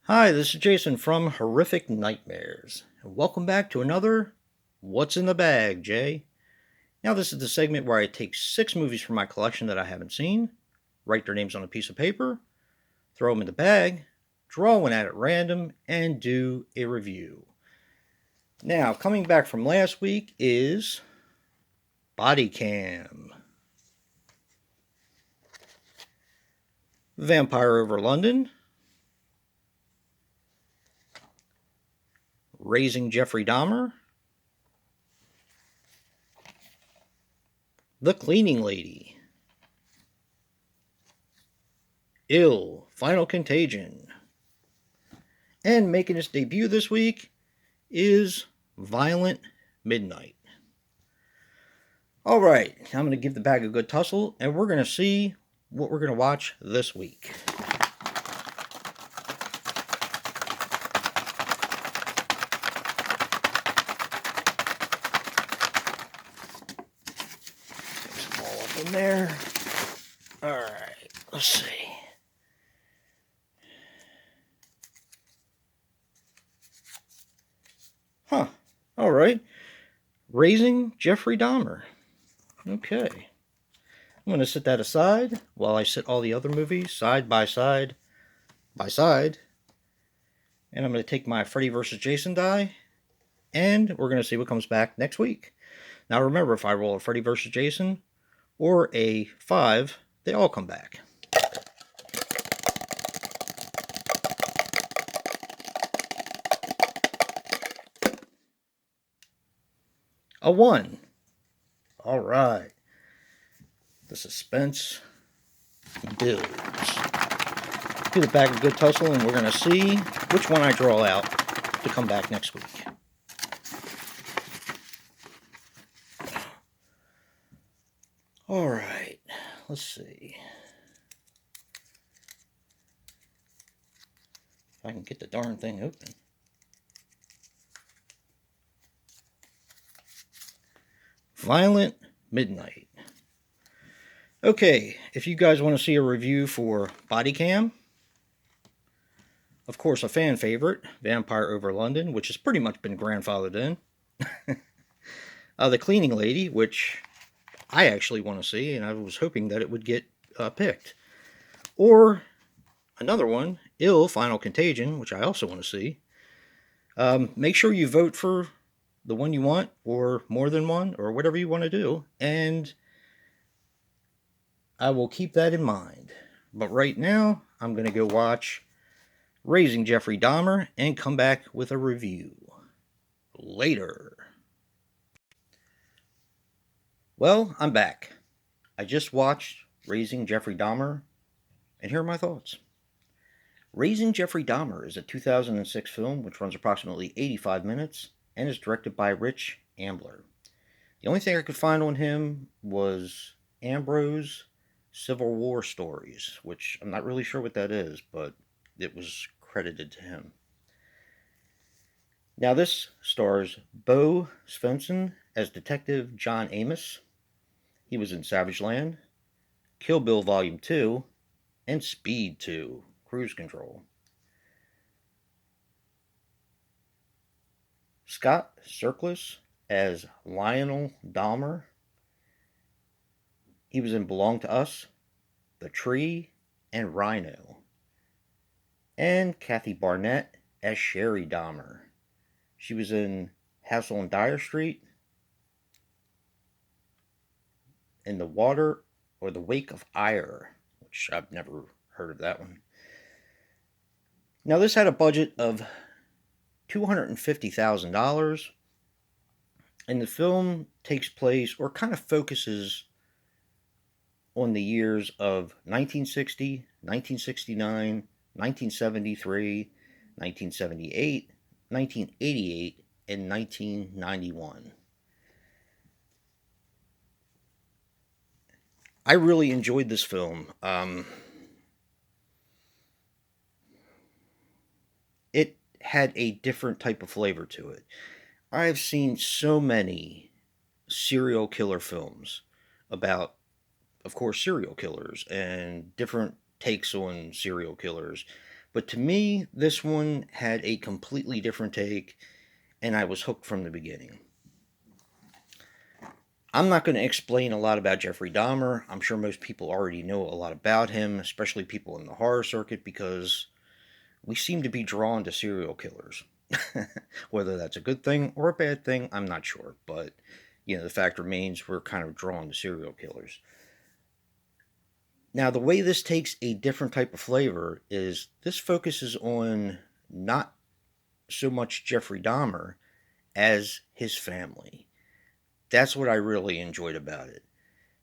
Hi, this is Jason from Horrific Nightmares, and welcome back to another What's in the Bag, Jay. Now, this is the segment where I take 6 movies from my collection that I haven't seen, write their names on a piece of paper, throw them in the bag, draw one out at random, and do a review. Now, coming back from last week is Body Cam, Vampire Over London, Raising Jeffrey Dahmer, The Cleaning Lady, Ill, Final Contagion, and making its debut this week is Violent Midnight. All right, I'm going to give the bag a good tussle, and we're going to see what we're going to watch this week. It's all up in there. All right, let's see. Huh, all right. Raising Jeffrey Dahmer. Okay. I'm going to set that aside while I set all the other movies side by side by side. And I'm going to take my Freddy vs. Jason die, and we're going to see what comes back next week. Now remember, if I roll a Freddy vs. Jason or a 5, they all come back. A 1. All right. The suspense builds. Give the bag a good tussle, and we're going to see which one I draw out to come back next week. All right. Let's see. If I can get the darn thing open. Violent Midnight. Okay, if you guys want to see a review for Body Cam, of course, a fan favorite, Vampire Over London, which has pretty much been grandfathered in. The Cleaning Lady, which I actually want to see, and I was hoping that it would get picked. Or another one, Ill, Final Contagion, which I also want to see. Make sure you vote for the one you want, or more than one, or whatever you want to do, and I will keep that in mind. But right now, I'm going to go watch Raising Jeffrey Dahmer and come back with a review later. Well, I'm back. I just watched Raising Jeffrey Dahmer, and here are my thoughts. Raising Jeffrey Dahmer is a 2006 film which runs approximately 85 minutes and is directed by Rich Ambler. The only thing I could find on him was Ambrose Civil War Stories, which I'm not really sure what that is, but it was credited to him. Now this stars Bo Svenson as Detective John Amos. He was in Savage Land, Kill Bill Volume 2, and Speed 2, Cruise Control. Scott Serkis as Lionel Dahmer. He was in Belong to Us, The Tree, and Rhino. And Kathy Barnett as Sherry Dahmer. She was in House on Dyer Street, In the Water, or The Wake of Ire, which I've never heard of that one. Now this had a budget of $250,000, and the film takes place, or kind of focuses on the years of 1960, 1969, 1973, 1978, 1988, and 1991. I really enjoyed this film. It had a different type of flavor to it. I've seen so many serial killer films about, of course, serial killers and different takes on serial killers. But to me, this one had a completely different take, and I was hooked from the beginning. I'm not going to explain a lot about Jeffrey Dahmer. I'm sure most people already know a lot about him, especially people in the horror circuit, because we seem to be drawn to serial killers. Whether that's a good thing or a bad thing, I'm not sure. But, the fact remains we're kind of drawn to serial killers. Now, the way this takes a different type of flavor is this focuses on not so much Jeffrey Dahmer as his family. That's what I really enjoyed about it,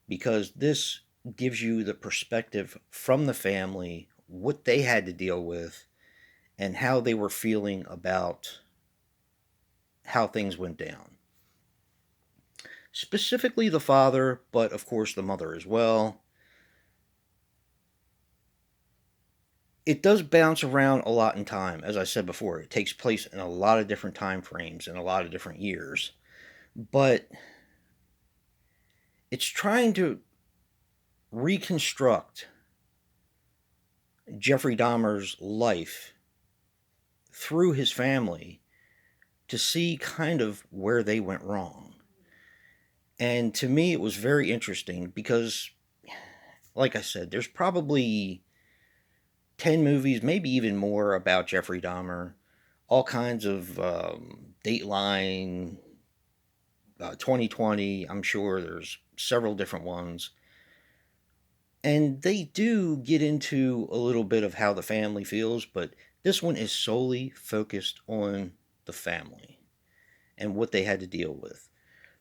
because this gives you the perspective from the family, what they had to deal with, and how they were feeling about how things went down. Specifically the father, but of course the mother as well. It does bounce around a lot in time. As I said before, it takes place in a lot of different time frames and a lot of different years. But it's trying to reconstruct Jeffrey Dahmer's life through his family to see kind of where they went wrong. And to me, it was very interesting because, like I said, there's probably 10 movies, maybe even more, about Jeffrey Dahmer. All kinds of Dateline, 2020, I'm sure there's several different ones. And they do get into a little bit of how the family feels, but this one is solely focused on the family and what they had to deal with.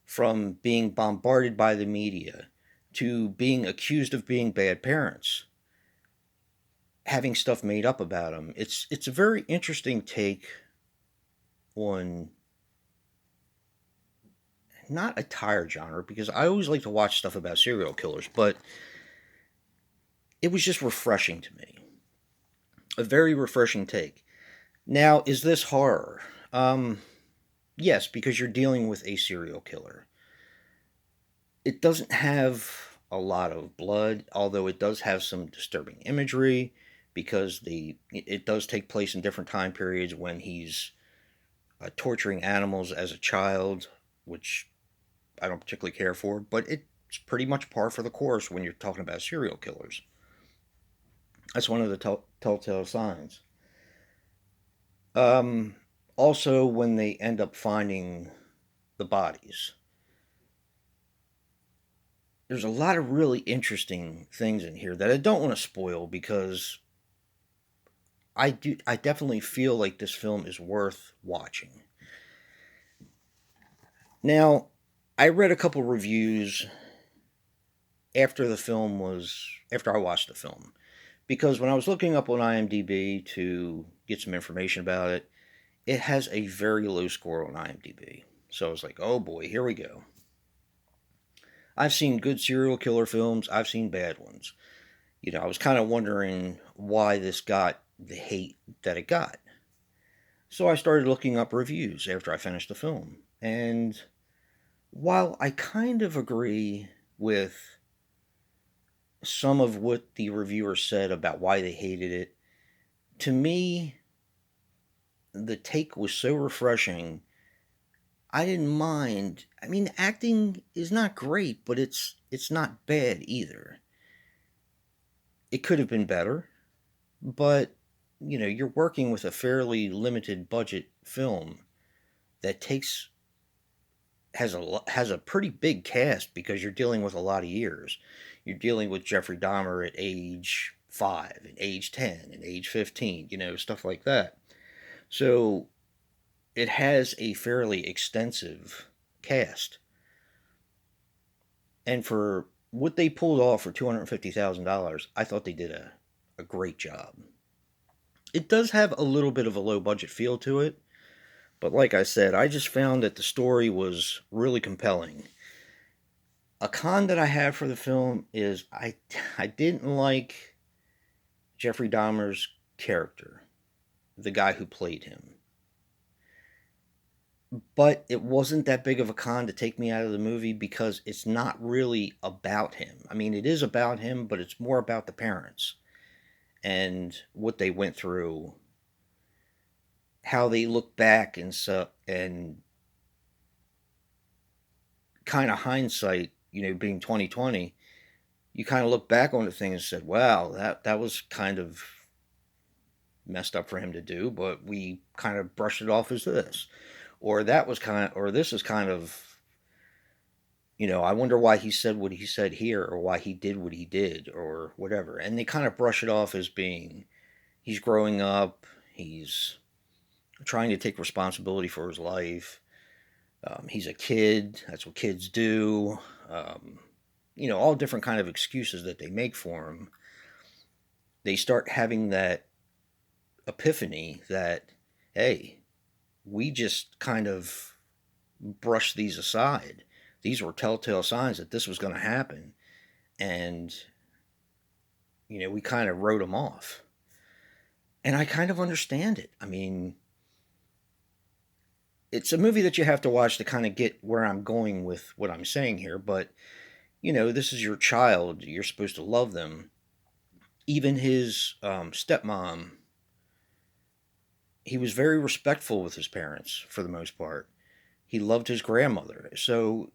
From being bombarded by the media to being accused of being bad parents, having stuff made up about them. It's a very interesting take on not a tire genre, because I always like to watch stuff about serial killers, but it was just refreshing to me. A very refreshing take. Now, is this horror? Yes, because you're dealing with a serial killer. It doesn't have a lot of blood, although it does have some disturbing imagery, because it does take place in different time periods when he's torturing animals as a child, which I don't particularly care for, but it's pretty much par for the course when you're talking about serial killers. That's one of the telltale signs. Also, when they end up finding the bodies, there's a lot of really interesting things in here that I don't want to spoil, because I definitely feel like this film is worth watching. Now, I read a couple reviews after I watched the film, because when I was looking up on IMDb to get some information about it, it has a very low score on IMDb. So I was like, oh boy, here we go. I've seen good serial killer films, I've seen bad ones. I was kind of wondering why this got the hate that it got. So I started looking up reviews after I finished the film. And while I kind of agree with some of what the reviewers said about why they hated it, to me, the take was so refreshing. I didn't mind. I mean, acting is not great, but it's not bad either. It could have been better, but you're working with a fairly limited budget film that has a pretty big cast, because you're dealing with a lot of years. You're dealing with Jeffrey Dahmer at age 5, and age 10, and age 15, stuff like that. So it has a fairly extensive cast. And for what they pulled off for $250,000, I thought they did a great job. It does have a little bit of a low budget feel to it, but like I said, I just found that the story was really compelling. A con that I have for the film is I didn't like Jeffrey Dahmer's character, the guy who played him. But it wasn't that big of a con to take me out of the movie, because it's not really about him. I mean, it is about him, but it's more about the parents. and what they went through, how they look back and kind of hindsight, being 2020, you kind of look back on the thing and said, "Wow, that was kind of messed up for him to do," but we kind of brushed it off as this, or that was kind of, or this is kind of, I wonder why he said what he said here, or why he did what he did, or whatever, and they kind of brush it off as being he's growing up, he's trying to take responsibility for his life. He's a kid. That's what kids do. Um, all different kind of excuses that they make for him. They start having that epiphany that, hey, we just kind of brushed these aside. These were telltale signs that this was going to happen, and we kind of wrote them off. And I kind of understand it. I mean, it's a movie that you have to watch to kind of get where I'm going with what I'm saying here, but this is your child. You're supposed to love them. Even his stepmom, he was very respectful with his parents for the most part. He loved his grandmother. So,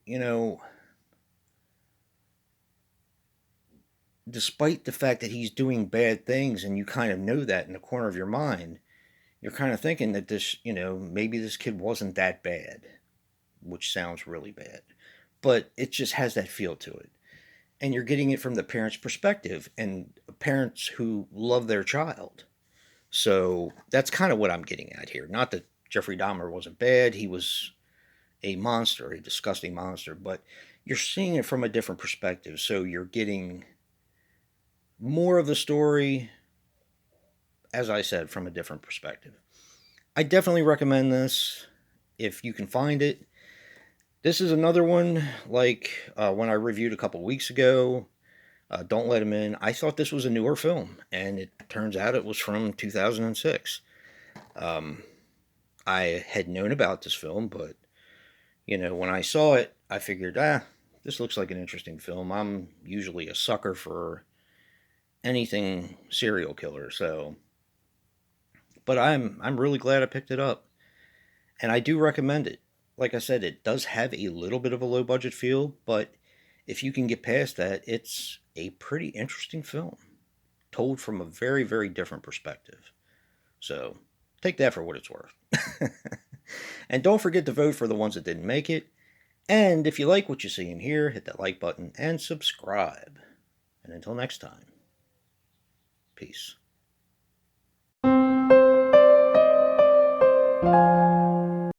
despite the fact that he's doing bad things and you kind of know that in the corner of your mind, you're kind of thinking that this, maybe this kid wasn't that bad, which sounds really bad, but it just has that feel to it. And you're getting it from the parents' perspective and parents who love their child. So that's kind of what I'm getting at here. Not that Jeffrey Dahmer wasn't bad, he was a monster, a disgusting monster, but you're seeing it from a different perspective. So you're getting more of the story, as I said, from a different perspective. I definitely recommend this if you can find it. This is another one like when I reviewed a couple weeks ago. Don't Let Him In. I thought this was a newer film, and it turns out it was from 2006. Um, I had known about this film, but when I saw it, I figured, this looks like an interesting film. I'm usually a sucker for anything serial killer, so. But I'm really glad I picked it up, and I do recommend it. Like I said, it does have a little bit of a low budget feel, but if you can get past that, it's a pretty interesting film, told from a very, very different perspective. So take that for what it's worth. And don't forget to vote for the ones that didn't make it. And if you like what you see in here, hit that like button and subscribe. And until next time, peace.